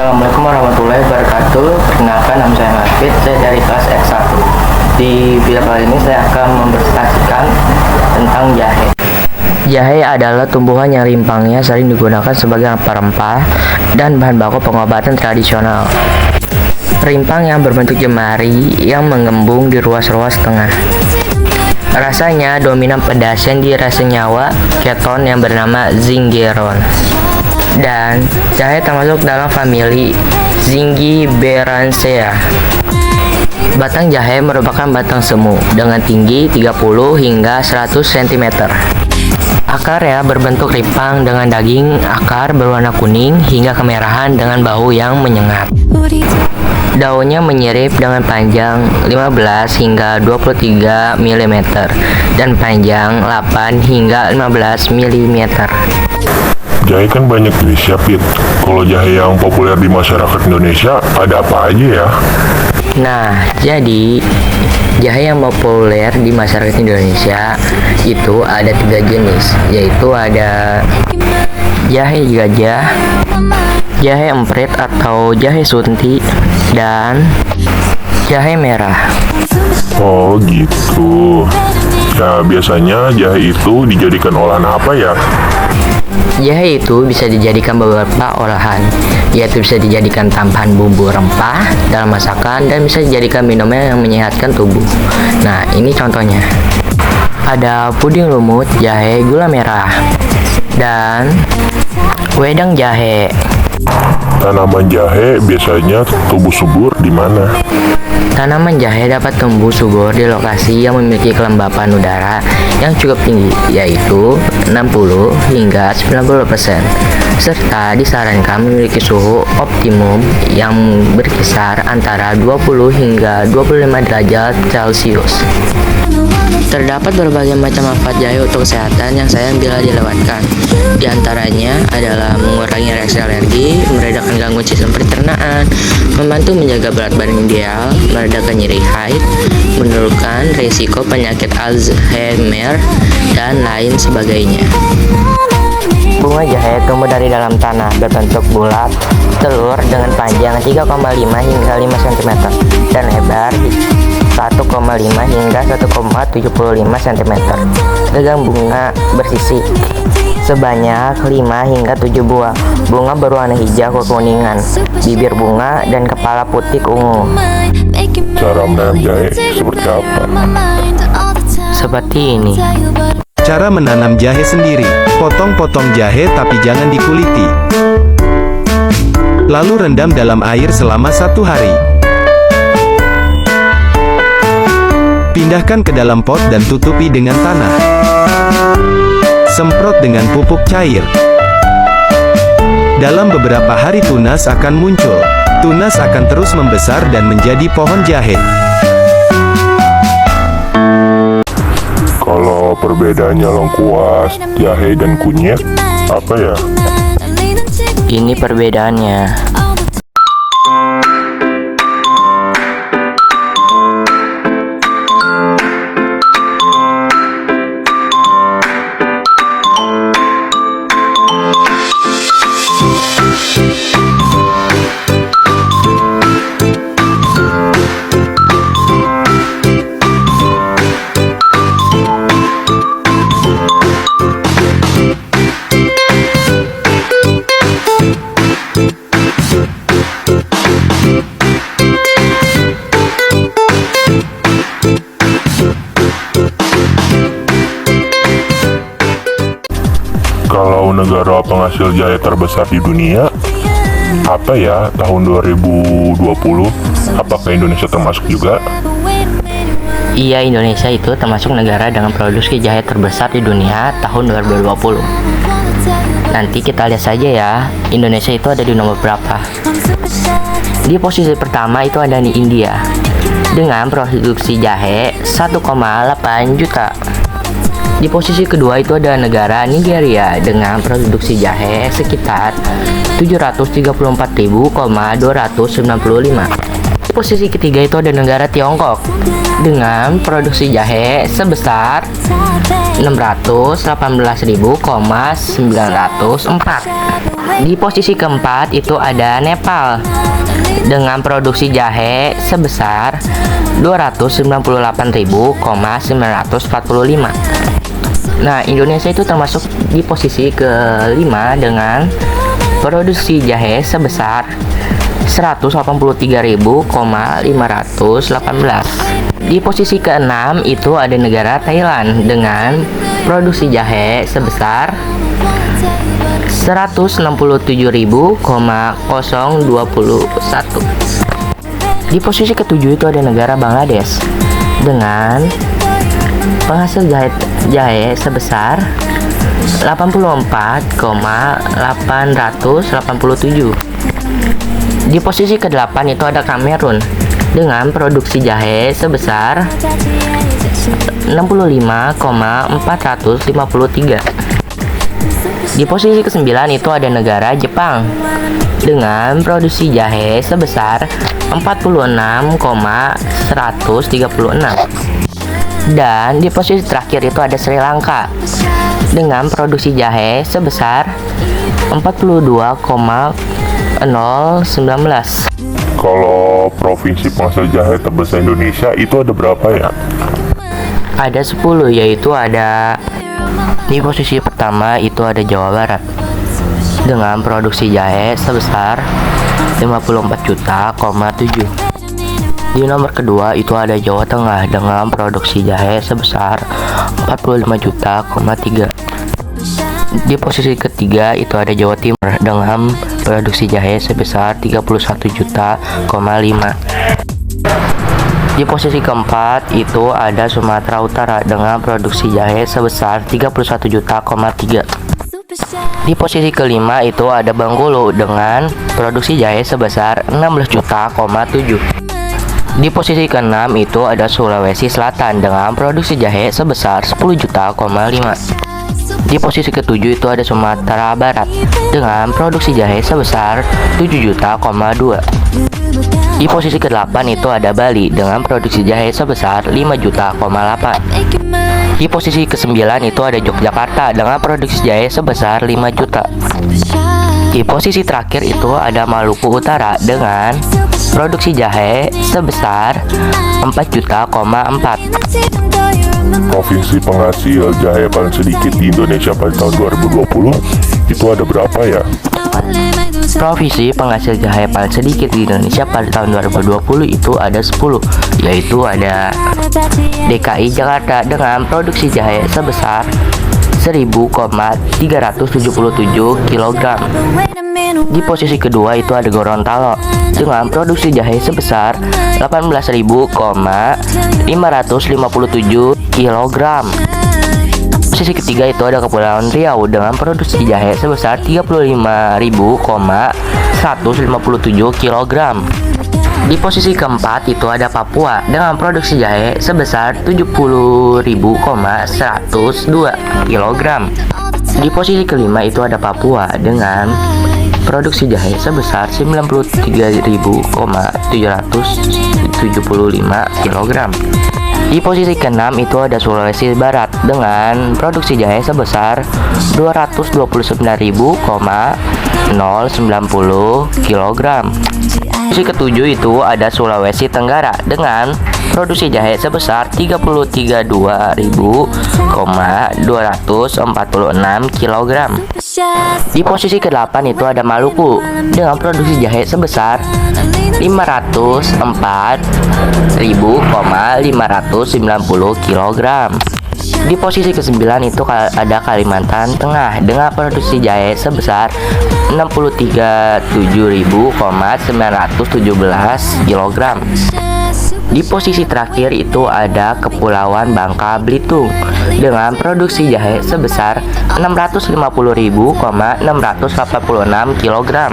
Assalamualaikum warahmatullahi wabarakatuh. Perkenalkan, nama saya Hafid, saya dari kelas X1. Di video kali ini saya akan mempresentasikan tentang jahe. Jahe adalah tumbuhan yang rimpangnya sering digunakan sebagai rempah-rempah dan bahan baku pengobatan tradisional. Rimpang yang berbentuk jemari yang mengembung di ruas-ruas tengah. Rasanya dominan pedas yang dirasa senyawa keton yang bernama zingeron. Dan jahe termasuk dalam famili Zingiberaceae. Batang jahe merupakan batang semu dengan tinggi 30 hingga 100 cm. Akarnya berbentuk rimpang dengan daging akar berwarna kuning hingga kemerahan dengan bau yang menyengat. Daunnya menyirip dengan panjang 15 hingga 23 mm dan panjang 8 hingga 15 mm. Jahe kan banyak jenis ya, Pit. Kalau jahe yang populer di masyarakat Indonesia ada apa aja ya? Nah, jadi jahe yang populer di masyarakat Indonesia itu ada 3 jenis, yaitu ada jahe gajah, jahe emprit atau jahe sunti, dan jahe merah. Oh gitu. Nah, biasanya jahe itu dijadikan olahan apa ya? Jahe itu bisa dijadikan beberapa olahan, yaitu bisa dijadikan tambahan bumbu rempah dalam masakan dan bisa dijadikan minuman yang menyehatkan tubuh. Nah, ini contohnya. Ada puding lumut jahe gula merah dan wedang jahe. Tanaman jahe biasanya tumbuh subur di mana? Tanaman jahe dapat tumbuh subur di lokasi yang memiliki kelembapan udara yang cukup tinggi, yaitu 60 hingga 90%, serta disarankan memiliki suhu optimum yang berkisar antara 20 hingga 25 derajat Celcius. Terdapat berbagai macam manfaat jahe untuk kesehatan yang sayang bila dilewatkan. Di antaranya adalah mengurangi reaksi alergi, meredakan gangguan sistem pencernaan, membantu menjaga berat badan ideal, meredakan nyeri haid, menurunkan risiko penyakit Alzheimer, dan lain sebagainya. Bunga jahe tumbuh dari dalam tanah, berbentuk bulat, telur dengan panjang 3,5 hingga 5 cm dan lebar 1,5 hingga 1,75 cm. Gagang bunga bersisik sebanyak 5 hingga 7 buah. Bunga berwarna hijau kekuningan, bibir bunga dan kepala putih ungu. Cara menanam jahe seperti apa? Seperti ini. Cara menanam jahe sendiri. Potong-potong jahe tapi jangan dikuliti. Lalu rendam dalam air selama 1 hari. Pindahkan ke dalam pot dan tutupi dengan tanah. Semprot dengan pupuk cair. Dalam beberapa hari tunas akan muncul. Tunas akan terus membesar dan menjadi pohon jahe. Kalau perbedaannya lengkuas, jahe, dan kunyit, apa ya? Ini perbedaannya. Kalau negara penghasil jahe terbesar di dunia, apa ya tahun 2020? Apakah Indonesia termasuk juga? Iya, Indonesia itu termasuk negara dengan produksi jahe terbesar di dunia tahun 2020. Nanti kita lihat saja ya, Indonesia itu ada di nomor berapa. Di posisi pertama itu ada di India dengan produksi jahe 1,8 juta. Di posisi kedua itu ada negara Nigeria dengan produksi jahe sekitar 734.295. Di posisi ketiga itu ada negara Tiongkok dengan produksi jahe sebesar 618.904. Di posisi keempat itu ada Nepal dengan produksi jahe sebesar 298.945. Nah, Indonesia itu termasuk di posisi kelima dengan produksi jahe sebesar 183.518. Di posisi keenam itu ada negara Thailand dengan produksi jahe sebesar 167.021. Di posisi ketujuh itu ada negara Bangladesh dengan penghasil jahe sebesar 84,887. Di posisi ke-8 itu ada Kamerun dengan produksi jahe sebesar 65,453. Di posisi ke-9 itu ada negara Jepang dengan produksi jahe sebesar 46,136. Dan di posisi terakhir itu ada Sri Lanka dengan produksi jahe sebesar 42,019. Kalau provinsi penghasil jahe terbesar Indonesia itu ada berapa ya? Ada 10, yaitu ada di posisi pertama itu ada Jawa Barat dengan produksi jahe sebesar 54,7. Di nomor kedua itu ada Jawa Tengah dengan produksi jahe sebesar 45,3. Di posisi ketiga itu ada Jawa Timur dengan produksi jahe sebesar 31,5. Di posisi keempat itu ada Sumatera Utara dengan produksi jahe sebesar 31,3. Di posisi kelima itu ada Bengkulu dengan produksi jahe sebesar 16,7. Di posisi keenam itu ada Sulawesi Selatan dengan produksi jahe sebesar 10,5. Di posisi ketujuh itu ada Sumatera Barat dengan produksi jahe sebesar 7,2. Di posisi ke-8 itu ada Bali dengan produksi jahe sebesar 5,8. Di posisi ke-9 itu ada Yogyakarta dengan produksi jahe sebesar 5 juta. Di posisi terakhir itu ada Maluku Utara dengan produksi jahe sebesar 4,4. Provinsi penghasil jahe paling sedikit di Indonesia pada tahun 2020 itu ada berapa ya? Provinsi penghasil jahe paling sedikit di Indonesia pada tahun 2020 itu ada 10, yaitu ada DKI Jakarta dengan produksi jahe sebesar 1.377 kg. Di posisi kedua itu ada Gorontalo dengan produksi jahe sebesar 18.557 kg. Posisi ketiga itu ada Kepulauan Riau dengan produksi jahe sebesar 35.157 kg. Di posisi keempat itu ada Papua dengan produksi jahe sebesar 70.102 kg. Di posisi kelima itu ada Papua dengan produksi jahe sebesar 93.775 kg. Di posisi keenam itu ada Sulawesi Barat dengan produksi jahe sebesar 229.090 kg. Posisi ketujuh itu ada Sulawesi Tenggara dengan produksi jahe sebesar 32.246 kg. Di posisi ke-8 itu ada Maluku dengan produksi jahe sebesar 504.590 kg. Di posisi ke-9 itu ada Kalimantan Tengah dengan produksi jahe sebesar 67.917 kg. Di posisi terakhir itu ada Kepulauan Bangka Belitung dengan produksi jahe sebesar 650.686 kg.